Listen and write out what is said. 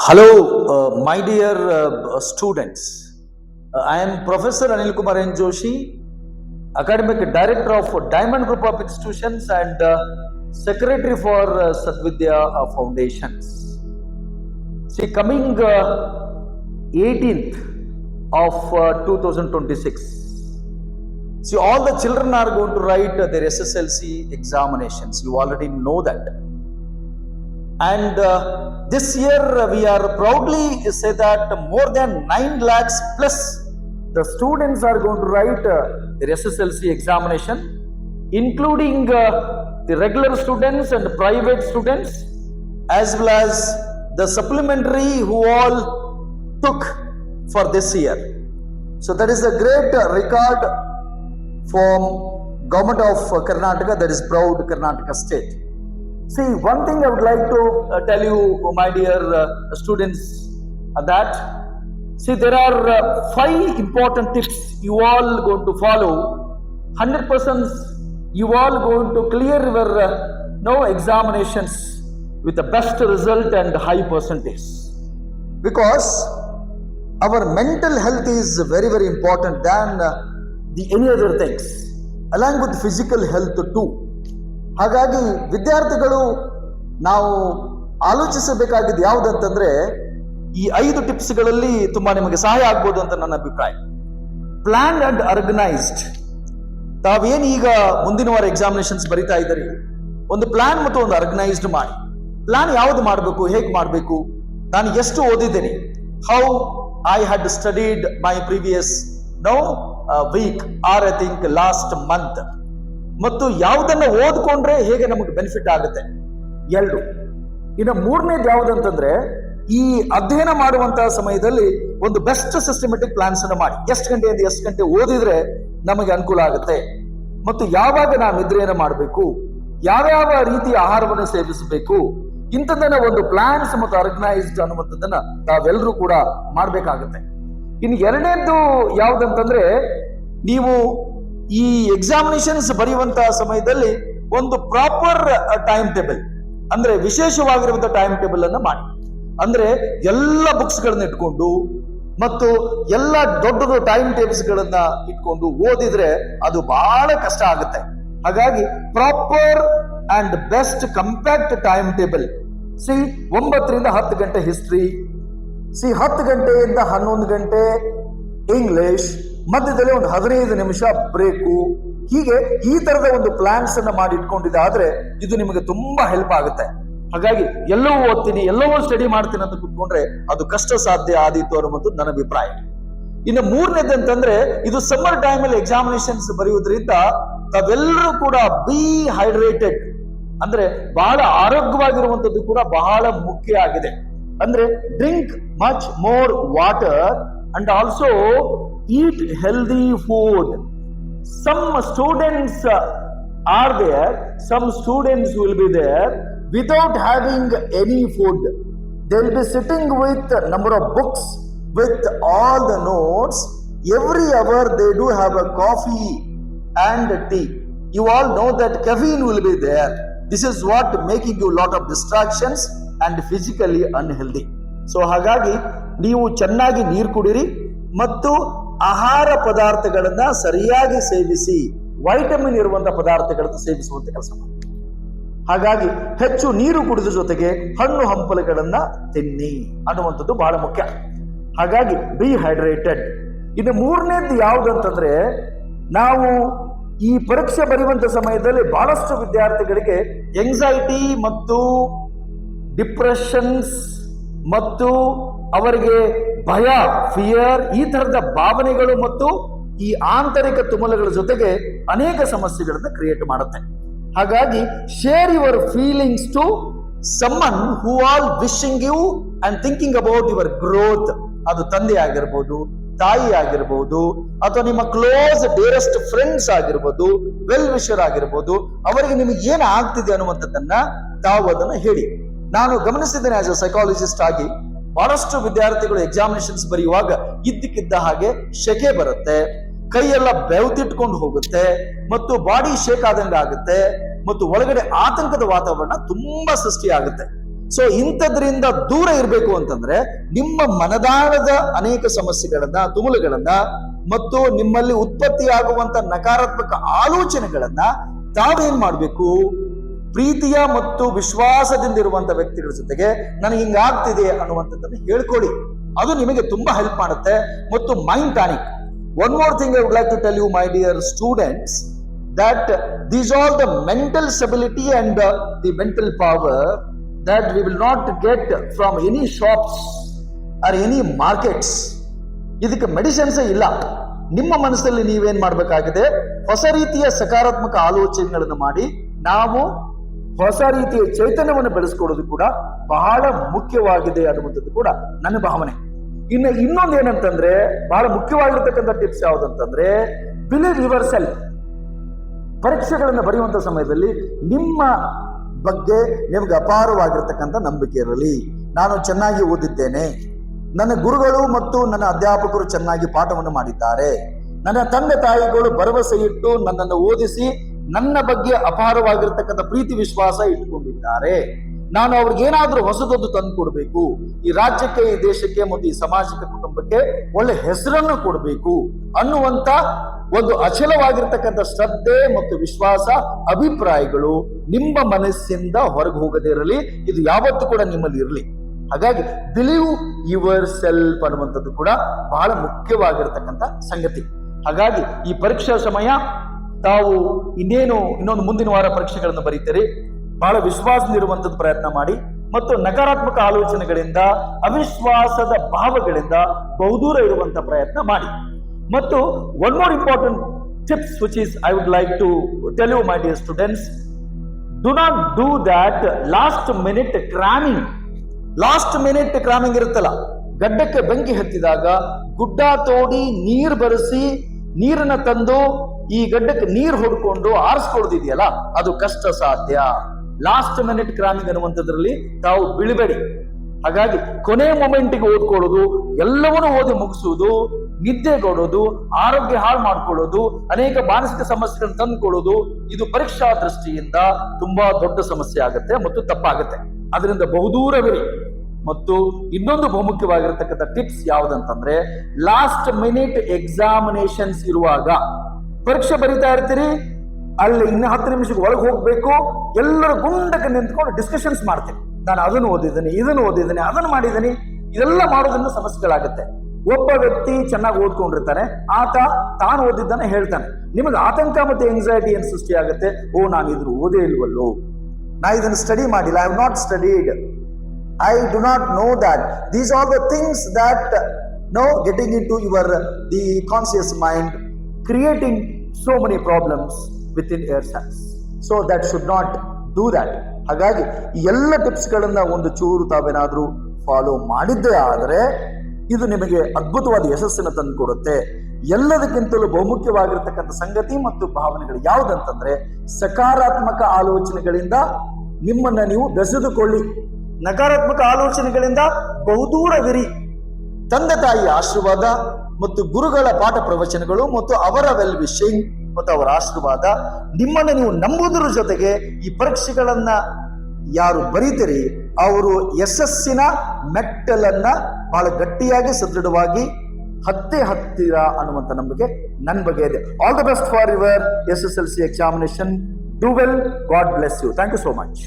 Hello, my dear students. I am Professor Anil Kumar N. Joshi, Academic Director of Diamond Group of Institutions and Secretary for Sadvidya Foundations. See, coming 18th of 2026, see, all the children are going to write their SSLC examinations. You already know that. And this year we are proudly say that more than 9 lakhs plus the students are going to write their SSLC examination, including the regular students and private students, as well as the supplementary who all took for this year. So that is a great record from government of Karnataka, that is proud Karnataka state. See, one thing I would like to tell you, my dear students, that, see, there are 5 important tips you all going to follow. 100% you all going to clear your examinations with the best result and high percentage. Because our mental health is very, very important than any other things, along with physical health too. ಹಾಗಾಗಿ ವಿದ್ಯಾರ್ಥಿಗಳು ನಾವು ಆಲೋಚಿಸಬೇಕಾಗಿದ್ದು ಯಾವುದಂತಂದ್ರೆ ಈ 5 ಟಿಪ್ಸ್ಗಳಲ್ಲಿ ತುಂಬಾ ನಿಮಗೆ ಸಹಾಯ ಆಗ್ಬೋದು ಅಂತ ನನ್ನ ಅಭಿಪ್ರಾಯ. Plan and organised. ತಾವೇನು ಈಗ ಮುಂದಿನ ವಾರ ಎಕ್ಸಾಮಿನೇಷನ್ಸ್ ಬರಿತಾ ಇದ್ದೀರಿ, ಒಂದು ಪ್ಲಾನ್ ಮತ್ತು ಒಂದು ಆರ್ಗನೈಸ್ಡ್ ಮಾಡಿ. ಪ್ಲಾನ್ ಯಾವುದು ಮಾಡಬೇಕು, ಹೇಗೆ ಮಾಡಬೇಕು, ನಾನು ಎಷ್ಟು ಓದಿದ್ದೇನೆ, how I had studied my previous week or I think last month, ಮತ್ತು ಯಾವುದನ್ನ ಓದ್ಕೊಂಡ್ರೆ ಹೇಗೆ ನಮಗೆ ಬೆನಿಫಿಟ್ ಆಗುತ್ತೆ, 2. ಇನ್ನು 3ನೇದು ಯಾವುದಂತಂದ್ರೆ ಈ ಅಧ್ಯಯನ ಮಾಡುವಂತಹ ಸಮಯದಲ್ಲಿ ಒಂದು ಬೆಸ್ಟ್ ಸಿಸ್ಟಮೆಟಿಕ್ ಪ್ಲಾನ್ಸ್ ಅನ್ನು ಮಾಡಿ. ಎಷ್ಟು ಗಂಟೆಯಿಂದ ಎಷ್ಟು ಗಂಟೆ ಓದಿದ್ರೆ ನಮಗೆ ಅನುಕೂಲ ಆಗುತ್ತೆ, ಮತ್ತು ಯಾವಾಗ ನಾವು ನಿದ್ರೆಯನ್ನು ಮಾಡಬೇಕು, ಯಾವ್ಯಾವ ರೀತಿಯ ಆಹಾರವನ್ನು ಸೇವಿಸಬೇಕು, ಇಂಥದ್ದನ್ನ ಒಂದು ಪ್ಲಾನ್ಸ್ ಮತ್ತು ಆರ್ಗನೈಸ್ಡ್ ಅನ್ನುವಂಥದ್ದನ್ನ ತಾವೆಲ್ಲರೂ ಕೂಡ ಮಾಡಬೇಕಾಗುತ್ತೆ. ಇನ್ನು 2ನೇದ್ದು ಯಾವುದಂತಂದ್ರೆ ನೀವು ಈ ಎಕ್ಸಾಮಿನೇಷನ್ಸ್ ಬರೆಯುವಂತಹ ಸಮಯದಲ್ಲಿ ಒಂದು ಪ್ರಾಪರ್ ಟೈಮ್ ಟೇಬಲ್, ಅಂದ್ರೆ ವಿಶೇಷವಾಗಿರುವಂತಹ ಟೈಮ್ ಟೇಬಲ್ ಅನ್ನ ಮಾಡಿ. ಅಂದ್ರೆ ಎಲ್ಲ ಬುಕ್ಸ್ ಗಳನ್ನ ಇಟ್ಕೊಂಡು ಮತ್ತು ಎಲ್ಲ ದೊಡ್ಡ ಟೈಮ್ ಟೇಬಲ್ಸ್ ಗಳನ್ನ ಇಟ್ಕೊಂಡು ಓದಿದ್ರೆ ಅದು ಬಹಳ ಕಷ್ಟ ಆಗುತ್ತೆ. ಹಾಗಾಗಿ proper and best compact time table. 9 ರಿಂದ 10 ಗಂಟೆ ಹಿಸ್ಟ್ರಿ, 10 ಗಂಟೆಯಿಂದ 11 ಗಂಟೆ ಇಂಗ್ಲಿಷ್, ಮಧ್ಯದಲ್ಲಿ ಒಂದು 15 ನಿಮಿಷ ಬ್ರೇಕು. ಹೀಗೆ ಈ ತರದ ಒಂದು ಪ್ಲಾನ್ಸ್ ಅನ್ನ ಮಾಡಿ ಇಟ್ಕೊಂಡಿದ್ದಾದ್ರೆ ಇದು ನಿಮಗೆ ತುಂಬಾ ಹೆಲ್ಪ್ ಆಗುತ್ತೆ. ಹಾಗಾಗಿ ಎಲ್ಲವೂ ಓದ್ತೀನಿ, ಎಲ್ಲವೂ ಸ್ಟಡಿ ಮಾಡ್ತೀನಿ ಅಂತ ಕೂತ್ಕೊಂಡ್ರೆ ಅದು ಕಷ್ಟ ಸಾಧ್ಯ ಆದೀತು ಅನ್ನುವಂಥದ್ದು ನನ್ನ ಅಭಿಪ್ರಾಯ. ಇನ್ನು 3ನೇದು ಅಂತಂದ್ರೆ ಇದು ಸಮ್ಮರ್ ಟೈಮ್ ಅಲ್ಲಿ ಎಕ್ಸಾಮಿನೇಷನ್ಸ್ ಬರೆಯುವುದರಿಂದ ತಾವೆಲ್ಲರೂ ಕೂಡ ಬಿ ಹೈಡ್ರೇಟೆಡ್, ಅಂದ್ರೆ ಬಹಳ ಆರೋಗ್ಯವಾಗಿರುವಂತದ್ದು ಕೂಡ ಬಹಳ ಮುಖ್ಯ ಆಗಿದೆ. ಅಂದ್ರೆ drink much more water and also eat healthy food. Some students are there, some students will be there without having any food. They will be sitting with a number of books with all the notes. Every hour they do have a coffee and tea. You all know that caffeine will be there. This is what making you lot of distractions and physically unhealthy. So ಹಾಗಾಗಿ ನೀವು ಚೆನ್ನಾಗಿ ನೀರು ಕುಡಿರಿ ಮತ್ತು ಆಹಾರ ಪದಾರ್ಥಗಳನ್ನ ಸರಿಯಾಗಿ ಸೇವಿಸಿ, vitamin ಇರುವಂತಹ ಪದಾರ್ಥಗಳನ್ನು ಸೇವಿಸುವಂತ ಕೆಲಸ ಮಾಡಿ. ಹಾಗಾಗಿ ಹೆಚ್ಚು ನೀರು ಕುಡಿದ ಜೊತೆಗೆ ಹಣ್ಣು ಹಂಪಲುಗಳನ್ನ ತಿನ್ನಿ ಅನ್ನುವಂಥದ್ದು ಬಹಳ ಮುಖ್ಯ. ಹಾಗಾಗಿ ಬಿ ಹೈಡ್ರೇಟೆಡ್. ಇನ್ನು 3ನೇದ್ದು ಯಾವುದಂತಂದ್ರೆ ನಾವು ಈ ಪರೀಕ್ಷೆ ಬರೆಯುವಂತ ಸಮಯದಲ್ಲಿ ಬಹಳಷ್ಟು ವಿದ್ಯಾರ್ಥಿಗಳಿಗೆ ಎಂಗ್ಸೈಟಿ ಮತ್ತು ಡಿಪ್ರೆಷನ್ಸ್ ಮತ್ತು ಅವರಿಗೆ ಭಯ, ಫಿಯರ್, ಈ ತರದ ಭಾವನೆಗಳು ಮತ್ತು ಈ ಆಂತರಿಕ ತುಮಲಗಳ ಜೊತೆಗೆ ಅನೇಕ ಸಮಸ್ಯೆಗಳನ್ನ ಕ್ರಿಯೇಟ್ ಮಾಡುತ್ತೆ. ಹಾಗಾಗಿ share your feelings to someone who all wishing you and thinking about your growth. ಅದು ತಂದೆ ಆಗಿರ್ಬೋದು, ತಾಯಿ ಆಗಿರ್ಬೋದು, ಅಥವಾ ನಿಮ್ಮ ಕ್ಲೋಸ್ ಡಿಯರೆಸ್ಟ್ ಫ್ರೆಂಡ್ಸ್ ಆಗಿರ್ಬೋದು, ವೆಲ್ ವಿಶರ್ ಆಗಿರ್ಬೋದು, ಅವರಿಗೆ ನಿಮಗೆ ಏನು ಆಗ್ತಿದೆ ಅನ್ನುವಂಥದ್ದನ್ನ ತಾವು ಅದನ್ನ ಹೇಳಿ. ನಾನು ಗಮನಿಸಿದ್ದೇನೆ ಆಸ್ ಅ ಸೈಕಾಲಜಿಸ್ಟ್ ಆಗಿ, ಬಹಳಷ್ಟು ವಿದ್ಯಾರ್ಥಿಗಳು ಎಕ್ಸಾಮಿನೇಷನ್ಸ್ ಬರೆಯುವಾಗ ಇದ್ದಕ್ಕಿದ್ದ ಹಾಗೆ ಶೆಕೆ ಬರುತ್ತೆ, ಕೈಯೆಲ್ಲ ಬೆವತಿಟ್ಕೊಂಡು ಹೋಗುತ್ತೆ ಮತ್ತು ಬಾಡಿ ಶೇಕ್ ಆದಂಗೆ ಆಗುತ್ತೆ ಮತ್ತು ಒಳಗಡೆ ಆತಂಕದ ವಾತಾವರಣ ತುಂಬಾ ಸೃಷ್ಟಿ ಆಗುತ್ತೆ. ಸೊ ಇಂಥದ್ರಿಂದ ದೂರ ಇರಬೇಕು ಅಂತಂದ್ರೆ ನಿಮ್ಮ ಮನದಾಳದ ಅನೇಕ ಸಮಸ್ಯೆಗಳನ್ನ, ತುಮುಲುಗಳನ್ನ ಮತ್ತು ನಿಮ್ಮಲ್ಲಿ ಉತ್ಪತ್ತಿಯಾಗುವಂತ ನಕಾರಾತ್ಮಕ ಆಲೋಚನೆಗಳನ್ನ ತಾವೇನ್ ಮಾಡ್ಬೇಕು, ಪ್ರೀತಿಯ ಮತ್ತು ವಿಶ್ವಾಸದಿಂದ ಇರುವಂತ ವ್ಯಕ್ತಿಗಳ ಜೊತೆಗೆ ನನಗೆ ಹಿಂಗಾಗ್ತಿದೆ ಅನ್ನುವಂಥದ್ದನ್ನು ಹೇಳ್ಕೊಳ್ಳಿ. ಅದು ನಿಮಗೆ ತುಂಬಾ ಹೆಲ್ಪ್ ಮಾಡುತ್ತೆ. ಮತ್ತು mind tonic, one more thing I would like to tell you my dear students, that these are the mental stability and the mental power that we will not get from any shops or any markets. ಇದಕ್ಕೆ medicines ಇಲ್ಲ. ನಿಮ್ಮ ಮನಸ್ಸಲ್ಲಿ ನೀವೇನ್ ಮಾಡಬೇಕಾಗಿದೆ, ಹೊಸ ರೀತಿಯ ಸಕಾರಾತ್ಮಕ ಆಲೋಚನೆಗಳನ್ನು ಮಾಡಿ ನಾವು ಹೊಸ ರೀತಿಯ ಚೈತನ್ಯವನ್ನು ಬೆಳೆಸ್ಕೊಳ್ಳೋದು ಕೂಡ ಬಹಳ ಮುಖ್ಯವಾಗಿದೆ ಅನ್ನುವಂಥದ್ದು ಕೂಡ ನನ್ನ ಭಾವನೆ. ಇನ್ನೊಂದು ಏನಂತಂದ್ರೆ, ಬಹಳ ಮುಖ್ಯವಾಗಿರ್ತಕ್ಕಂಥ ಟಿಪ್ಸ್ ಯಾವುದಂತಂದ್ರೆ, ಬಿಲೀವ್ ಯುವರ್ ಸೆಲ್ಫ್. ಪರೀಕ್ಷೆಗಳನ್ನು ಬರೆಯುವಂತ ಸಮಯದಲ್ಲಿ ನಿಮ್ಮ ಬಗ್ಗೆ ನಿಮಗೆ ಅಪಾರವಾಗಿರ್ತಕ್ಕಂಥ ನಂಬಿಕೆ ಇರಲಿ. ನಾನು ಚೆನ್ನಾಗಿ ಓದಿದ್ದೇನೆ, ನನ್ನ ಗುರುಗಳು ಮತ್ತು ನನ್ನ ಅಧ್ಯಾಪಕರು ಚೆನ್ನಾಗಿ ಪಾಠವನ್ನು ಮಾಡಿದ್ದಾರೆ, ನನ್ನ ತಂದೆ ತಾಯಿಗಳು ಭರವಸೆ ಇಟ್ಟು ನನ್ನನ್ನು ಓದಿಸಿ ನನ್ನ ಬಗ್ಗೆ ಅಪಾರವಾಗಿರ್ತಕ್ಕಂಥ ಪ್ರೀತಿ ವಿಶ್ವಾಸ ಇಟ್ಟುಕೊಂಡಿದ್ದಾರೆ, ನಾನು ಅವ್ರಿಗೇನಾದ್ರೂ ಹೊಸದೊಂದು ತಂದು ಕೊಡಬೇಕು, ಈ ರಾಜ್ಯಕ್ಕೆ, ಈ ದೇಶಕ್ಕೆ ಮತ್ತು ಈ ಸಾಮಾಜಿಕ ಕುಟುಂಬಕ್ಕೆ ಒಳ್ಳೆ ಹೆಸರನ್ನು ಕೊಡಬೇಕು ಅನ್ನುವಂತ ಒಂದು ಅಚಲವಾಗಿರ್ತಕ್ಕಂಥ ಶ್ರದ್ಧೆ ಮತ್ತು ವಿಶ್ವಾಸ, ಅಭಿಪ್ರಾಯಗಳು ನಿಮ್ಮ ಮನಸ್ಸಿಂದ ಹೊರಗೆ ಹೋಗದೇ ಇರಲಿ. ಇದು ಯಾವತ್ತೂ ಕೂಡ ನಿಮ್ಮಲ್ಲಿ ಇರಲಿ. ಹಾಗಾಗಿ ಬಿಲೀವ್ ಯುವರ್ ಸೆಲ್ಫ್ ಅನ್ನುವಂಥದ್ದು ಕೂಡ ಬಹಳ ಮುಖ್ಯವಾಗಿರ್ತಕ್ಕಂಥ ಸಂಗತಿ. ಹಾಗಾಗಿ ಈ ಪರೀಕ್ಷಾ ಸಮಯ ತಾವು ಇನ್ನೊಂದು ಮುಂದಿನ ವಾರ ಪರೀಕ್ಷೆಗಳನ್ನು ಬರೀತೀರಿ, ಬಹಳ ವಿಶ್ವಾಸನಿರುವಂಥದ್ದು ಪ್ರಯತ್ನ ಮಾಡಿ ಮತ್ತು ನಕಾರಾತ್ಮಕ ಆಲೋಚನೆಗಳಿಂದ, ಅವಿಶ್ವಾಸದ ಭಾವಗಳಿಂದ ಬಹುದೂರ ಇರುವಂತ ಪ್ರಯತ್ನ ಮಾಡಿ. ಮತ್ತು one more important tips which is I would like to tell you my dear students, do not do that last minute cramming. Last minute cramming ಇರುತ್ತಲ್ಲ, ಗಡ್ಡಕ್ಕೆ ಬೆಂಕಿ ಹತ್ತಿದಾಗ ಗುಡ್ಡ ತೋಡಿ ನೀರು ಬರೆಸಿ ನೀರನ್ನ ತಂದು ಈ ಗಡ್ಡಕ್ಕೆ ನೀರು ಹೊಡ್ಕೊಂಡು ಆರಿಸ್ಕೊಳ್ಳೋದಿದೆಯಲ್ಲ, ಅದು ಕಷ್ಟ ಸಾಧ್ಯ. ಲಾಸ್ಟ್ ಮಿನಿಟ್ ಕ್ರಾಮಿಂಗ್ ಅನ್ನುವಂಥದ್ರಲ್ಲಿ ತಾವು ಬೀಳಬೇಡಿ. ಹಾಗಾಗಿ ಕೊನೆ ಮೊಮೆಂಟ್ಗೆ ಓದ್ಕೊಳ್ಳೋದು, ಎಲ್ಲವನ್ನೂ ಓದಿ ಮುಗಿಸುವುದು, ನಿದ್ದೆಗೊಡೋದು, ಆರೋಗ್ಯ ಹಾಳು ಮಾಡ್ಕೊಳ್ಳೋದು, ಅನೇಕ ಮಾನಸಿಕ ಸಮಸ್ಯೆಗಳನ್ನು ತಂದುಕೊಳ್ಳೋದು, ಇದು ಪರೀಕ್ಷಾ ದೃಷ್ಟಿಯಿಂದ ತುಂಬಾ ದೊಡ್ಡ ಸಮಸ್ಯೆ ಆಗುತ್ತೆ ಮತ್ತು ತಪ್ಪಾಗುತ್ತೆ. ಅದರಿಂದ ಬಹುದೂರವಿರಿ. ಮತ್ತು ಇನ್ನೊಂದು ಬಹುಮುಖ್ಯವಾಗಿರತಕ್ಕಂಥ ಟಿಪ್ಸ್ ಯಾವುದಂತಂದ್ರೆ, ಲಾಸ್ಟ್ ಮಿನಿಟ್ ಎಕ್ಸಾಮಿನೇಷನ್ಸ್ ಇರುವಾಗ ಪರೀಕ್ಷೆ ಬರೀತಾ ಇರ್ತೀರಿ, ಅಲ್ಲಿ ಇನ್ನು 10 ನಿಮಿಷಕ್ಕೆ ಒಳಗೆ ಹೋಗ್ಬೇಕು, ಎಲ್ಲರೂ ಗುಂಡಕ್ಕೆ ನಿಂತ್ಕೊಂಡು ಡಿಸ್ಕಷನ್ಸ್ ಮಾಡ್ತೀವಿ. ನಾನು ಅದನ್ನು ಓದಿದ್ದೀನಿ, ಇದನ್ನು ಓದಿದ್ದೀನಿ, ಅದನ್ನು ಮಾಡಿದ್ದೀನಿ. ಇದೆಲ್ಲ ಮಾಡೋದ್ರಿಂದ ಸಮಸ್ಯೆಗಳಾಗುತ್ತೆ. ಒಬ್ಬ ವ್ಯಕ್ತಿ ಚೆನ್ನಾಗಿ ಓದ್ಕೊಂಡಿರ್ತಾನೆ, ಆತ ತಾನು ಓದಿದ್ದಾನೆ ಹೇಳ್ತಾನೆ, ನಿಮಗೆ ಆತಂಕ ಮತ್ತು ಎಂಗ್ಸೈಟಿ ಏನು ಸೃಷ್ಟಿ ಆಗುತ್ತೆ. ಓ, ನಾನು ಇದನ್ನು ಓದೇ ಇಲ್ವಲ್ಲೋ, ನಾ ಇದನ್ನು ಸ್ಟಡಿ ಮಾಡಿಲ್ಲ, I have not studied, I do not know that. These are the things that getting into the conscious mind, creating so many problems within yourself. So that should not do that. ಹಾಗಾಗಿ ಈ ಎಲ್ಲ tips ಗಳನ್ನ ಒಂದು ಚೂರು ತಾವೇನಾದ್ರೂ follow ಮಾಡಿದ್ದೇ ಆದರೆ ಇದು ನಿಮಗೆ ಅದ್ಭುತವಾದ ಯಶಸ್ಸನ್ನು ತಂದುಕೊಡುತ್ತೆ. ಎಲ್ಲದಕ್ಕಿಂತಲೂ ಬಹುಮುಖ್ಯವಾಗಿರ್ತಕ್ಕಂಥ ಸಂಗತಿ ಮತ್ತು ಭಾವನೆಗಳು ಯಾವುದಂತಂದ್ರೆ, ಸಕಾರಾತ್ಮಕ ಆಲೋಚನೆಗಳಿಂದ ನಿಮ್ಮನ್ನ ನೀವು ಬೆಸೆದುಕೊಳ್ಳಿ, ನಕಾರಾತ್ಮಕ ಆಲೋಚನೆಗಳಿಂದ ಬಹುದೂರವಿರಿ. ತಂದೆ ತಾಯಿಯ ಆಶೀರ್ವಾದ ಮತ್ತು ಗುರುಗಳ ಪಾಠ ಪ್ರವಚನಗಳು ಮತ್ತು ಅವರ ವೆಲ್ ವಿಶಿಂಗ್ ಮತ್ತು ಅವರ ಆಶೀರ್ವಾದ ನಿಮ್ಮನ್ನು ನೀವು ನಂಬುವುದರ ಜೊತೆಗೆ ಈ ಪರೀಕ್ಷೆಗಳನ್ನ ಯಾರು ಬರೀತೀರಿ ಅವರು ಯಶಸ್ಸಿನ ಮೆಟ್ಟಲನ್ನ ಬಹಳ ಗಟ್ಟಿಯಾಗಿ ಸದೃಢವಾಗಿ ಹತ್ತಿರ ಅನ್ನುವಂಥ ನಂಬಿಕೆ ನನ್ನ ಬಗ್ಗೆ ಇದೆ. All the best for your SSLC examination. Do well. God bless you. Thank you so much.